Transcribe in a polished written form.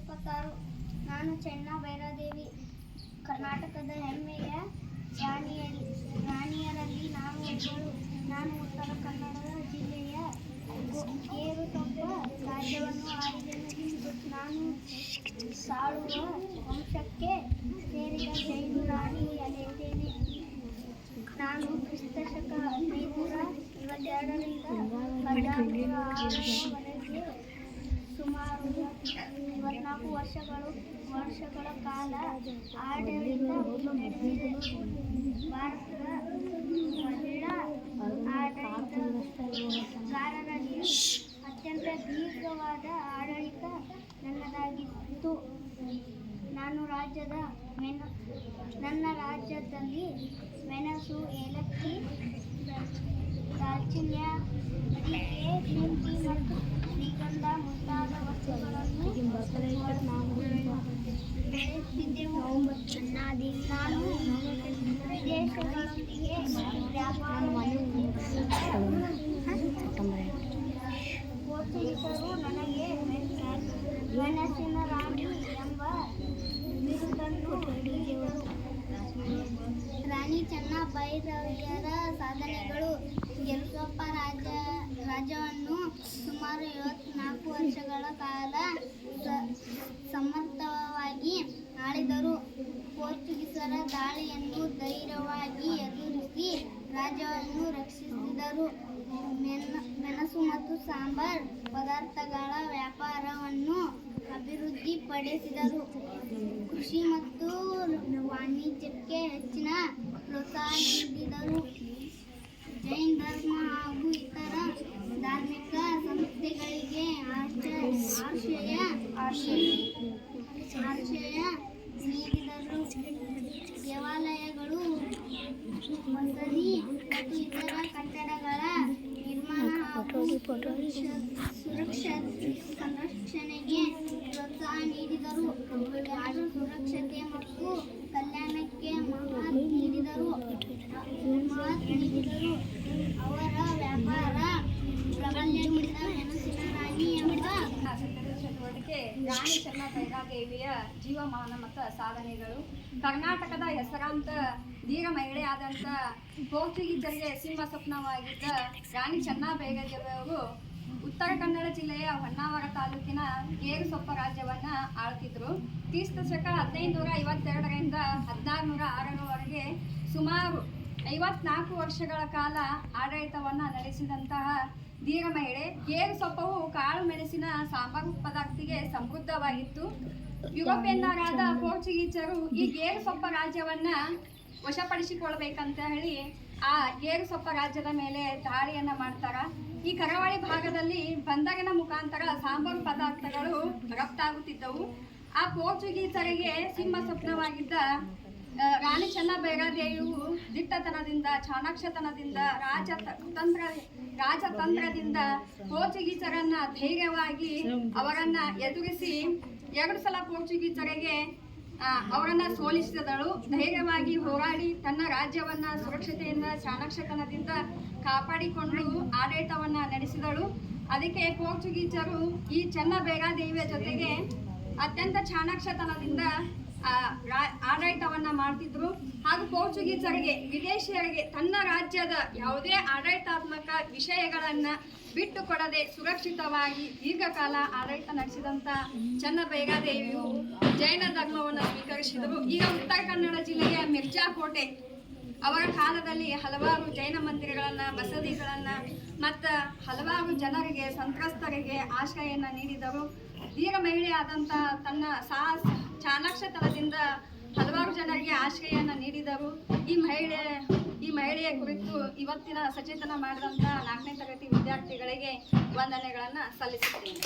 2026 ನಾನು ಚೆನ್ನಭೈರಾದೇವಿ ಕರ್ನಾಟಕದ ಹೆಮ್ಮೆಯ ರಾಣಿಯರಲ್ಲಿ ನಾನು ಒಬ್ಬಳು. ನಾನು ಉತ್ತರ ಕನ್ನಡ ಜಿಲ್ಲೆಯ ಗೇರುಸೊಪ್ಪ ರಾಜ್ಯವನ್ನು ಆಳಿದೆನು. ನಾನು ಸಾಳುವ ವಂಶಕ್ಕೆ ಸೇರಿದ ಜೈನ ರಾಣಿಯಲ್ಲಿದ್ದೇನೆ. ನಾನು ಕ್ರಿಸ್ತಶಕ 1522ರಿಂದ 1606ರವರೆಗೆ ಸುಮಾರು 24 ವರ್ಷಗಳ ಕಾಲ ಆಡಳಿತ ನಡೆಸಿದೆ. ಭಾರತದ ಮಹಿಳಾ ಆಡಳಿತಗಾರರಲ್ಲಿ ಅತ್ಯಂತ ದೀರ್ಘವಾದ ಆಡಳಿತ ನನ್ನದಾಗಿತ್ತು. ನನ್ನ ರಾಜ್ಯದಲ್ಲಿ ಮೆಣಸು, ಏಲಕ್ಕಿ, ದಾಲ್ಚಿನ್ನಿ, ಅಡಿಕೆ, ಶುಂಠಿ ಮತ್ತು ಶ್ರೀಗಂಧ ಮುಂತಾದ ವಸ್ತುಗಳನ್ನು ಬೆಳೆಯುತ್ತಿದ್ದೆವು. ನಾನು ವಿದೇಶಗಳೊಂದಿಗೆ ವ್ಯಾಪಾರ ಪೋರ್ಚುಗೀಸರು ನನಗೆ ಮೆಣಸಿನ ರಾಣಿ ಎಂಬ ಬಿರುದನ್ನು ನೀಡಿದರು. ರಾಣಿ ಚೆನ್ನಭೈರಾದೇವಿಯರ ಸಾಧನೆಗಳು. ಗೇರುಸೊಪ್ಪ ರಾಜ್ಯವನ್ನು ಸುಮಾರು 74 ವರ್ಷಗಳ ಕಾಲ ಸಮರ್ಥವಾಗಿ ಆಳಿದರು. ಪೋರ್ಚುಗೀಸರ ದಾಳಿಯನ್ನು ಧೈರ್ಯವಾಗಿ ಎದುರಿಸಿ ರಾಜ್ಯವನ್ನು ರಕ್ಷಿಸಿದರು. ಮೆಣಸು ಮತ್ತು ಸಾಂಬಾರ್ ಪದಾರ್ಥಗಳ ವ್ಯಾಪಾರವನ್ನು ಅಭಿವೃದ್ಧಿಪಡಿಸಿದರು. ಕೃಷಿ ಮತ್ತು ವಾಣಿಜ್ಯಕ್ಕೆ ಹೆಚ್ಚಿನ ಪ್ರೋತ್ಸಾಹ ನೀಡಿದರು. ಜೈನ ಧರ್ಮ ಹಾಗೂ ಇತರ ಧಾರ್ಮಿಕ ಸಂಸ್ಥೆಗಳಿಗೆ ಆಶ್ರಯ ನೀಡಿದರು. ದೇವಾಲಯಗಳು, ಮಸೀದಿ ಮತ್ತು ಇತರ ಕಟ್ಟಡಗಳ ನಿರ್ಮಾಣ ಹಾಗೂ ಸಂರಕ್ಷಣೆಗೆ ಪ್ರೋತ್ಸಾಹ ನೀಡಿದರು. ಯಾರು ಸುರಕ್ಷತೆ ಮತ್ತು ಕಲ್ಯಾಣಕ್ಕೆ ಮಹತ್ವ ನೀಡಿದರು. ಅವರ ವ್ಯಾಪಾರ ಪ್ರಾಬಲ್ಯದಿಂದ ಮೆಣಸಿನ ರಾಣಿ ಎಂಬ ಚಟುವಟಿಕೆ. ರಾಣಿ ಚೆನ್ನಭೈರಾದೇವಿಯ ಜೀವಮಾನ ಮತ್ತು ಸಾಧನೆಗಳು. ಕರ್ನಾಟಕದ ಹೆಸರಾಂತ ಧೀರ ಮಹಿಳೆಯಾದಂಥ ಪೋರ್ಚುಗೀಸರಿಗೆ ಸಿಂಹ ಸ್ವಪ್ನವಾಗಿದ್ದ ರಾಣಿ ಚೆನ್ನಭೈರಾದೇವಿಯವರು ಉತ್ತರ ಕನ್ನಡ ಜಿಲ್ಲೆಯ ಹೊನ್ನಾವರ ತಾಲೂಕಿನ ಗೇರುಸೊಪ್ಪ ರಾಜ್ಯವನ್ನು ಆಳ್ತಿದ್ರು. ಕ್ರಿಸ್ತಶಕ 1552ರಿಂದ 1606ರವರೆಗೆ ಸುಮಾರು 54 ವರ್ಷಗಳ ಕಾಲ ಆಡಳಿತವನ್ನು ನಡೆಸಿದಂತಹ ಧೀರ ಮಹಿಳೆ. ಗೇರುಸೊಪ್ಪವು ಕಾಳು ಮೆಣಸಿನ ಸಾಂಬಾರು ಪದಾರ್ಥಕ್ಕೆ ಸಮೃದ್ಧವಾಗಿತ್ತು. ಯುರೋಪಿಯನ್ನರಾದ ಪೋರ್ಚುಗೀಸರು ಈ ಗೇರುಸೊಪ್ಪ ರಾಜ್ಯವನ್ನ ವಶಪಡಿಸಿಕೊಳ್ಬೇಕಂತ ಹೇಳಿ ಆ ಗೇರುಸೊಪ್ಪ ರಾಜ್ಯದ ಮೇಲೆ ದಾಳಿಯನ್ನ ಮಾಡ್ತಾರ. ಈ ಕರಾವಳಿ ಭಾಗದಲ್ಲಿ ಬಂದರಿನ ಮುಖಾಂತರ ಸಾಂಬಾರು ಪದಾರ್ಥಗಳು ರಫ್ತಾಗುತ್ತಿದ್ದವು. ಆ ಪೋರ್ಚುಗೀಸರಿಗೆ ಸಿಂಹ ಸ್ವಪ್ನವಾಗಿದ್ದ ರಾಣಿ ಚೆನ್ನಭೈರಾದೇವಿಯು ದಿಟ್ಟತನದಿಂದ, ಚಾಣಾಕ್ಷತನದಿಂದ, ರಾಜತಂತ್ರದಿಂದ ಪೋರ್ಚುಗೀಸರನ್ನ ಧೈರ್ಯವಾಗಿ ಅವರನ್ನ ಎದುರಿಸಿ 2 ಸಲ ಪೋರ್ಚುಗೀಸರಿಗೆ ಅವರನ್ನ ಸೋಲಿಸಿದಳು. ಧೈರ್ಯವಾಗಿ ಹೋರಾಡಿ ತನ್ನ ರಾಜ್ಯವನ್ನ ಸುರಕ್ಷತೆಯಿಂದ, ಚಾಣಾಕ್ಷತನದಿಂದ ಕಾಪಾಡಿಕೊಂಡು ಆಡಳಿತವನ್ನ ನಡೆಸಿದಳು. ಅದಕ್ಕೆ ಪೋರ್ಚುಗೀಸರು ಈ ಚೆನ್ನಭೈರಾದೇವಿಯ ಜೊತೆಗೆ ಅತ್ಯಂತ ಚಾಣಾಕ್ಷತನದಿಂದ ಆಡಳಿತವನ್ನ ಮಾಡ್ತಿದ್ರು. ಹಾಗೂ ಪೋರ್ಚುಗೀಸರಿಗೆ, ವಿದೇಶಿಯರಿಗೆ ತನ್ನ ರಾಜ್ಯದ ಯಾವುದೇ ಆಡಳಿತಾತ್ಮಕ ವಿಷಯಗಳನ್ನ ಬಿಟ್ಟು ಕೊಡದೆ ಸುರಕ್ಷಿತವಾಗಿ ದೀರ್ಘಕಾಲ ಆಡಳಿತ ನಡೆಸಿದಂಥ ಚೆನ್ನಭೈರಾದೇವಿಯು ಜೈನ ಧರ್ಮವನ್ನು ಸ್ವೀಕರಿಸಿದರು. ಈಗ ಉತ್ತರ ಕನ್ನಡ ಜಿಲ್ಲೆಯ ಮಿರ್ಜಾಕೋಟೆ ಅವರ ಕಾಲದಲ್ಲಿ ಹಲವಾರು ಜೈನ ಮಂದಿರಗಳನ್ನ, ಮಸೀದಿಗಳನ್ನ ಮತ್ತು ಹಲವಾರು ಜನರಿಗೆ, ಸಂತ್ರಸ್ತರಿಗೆ ಆಶ್ರಯವನ್ನು ನೀಡಿದರು. ಧೀರ ಮಹಿಳೆಯಾದಂಥ ತನ್ನ ಚಾಣಾಕ್ಷತನದಿಂದ ಹಲವಾರು ಜನರಿಗೆ ಆಶ್ರಯವನ್ನು ನೀಡಿದರು. ಈ ಮಹಿಳೆಯ ಕುರಿತು ಇವತ್ತಿನ ಸಚೇತನ ಮಾಡಿದಂಥ 4ನೇ ತರಗತಿ ವಿದ್ಯಾರ್ಥಿಗಳಿಗೆ ವಂದನೆಗಳನ್ನು ಸಲ್ಲಿಸುತ್ತೇನೆ.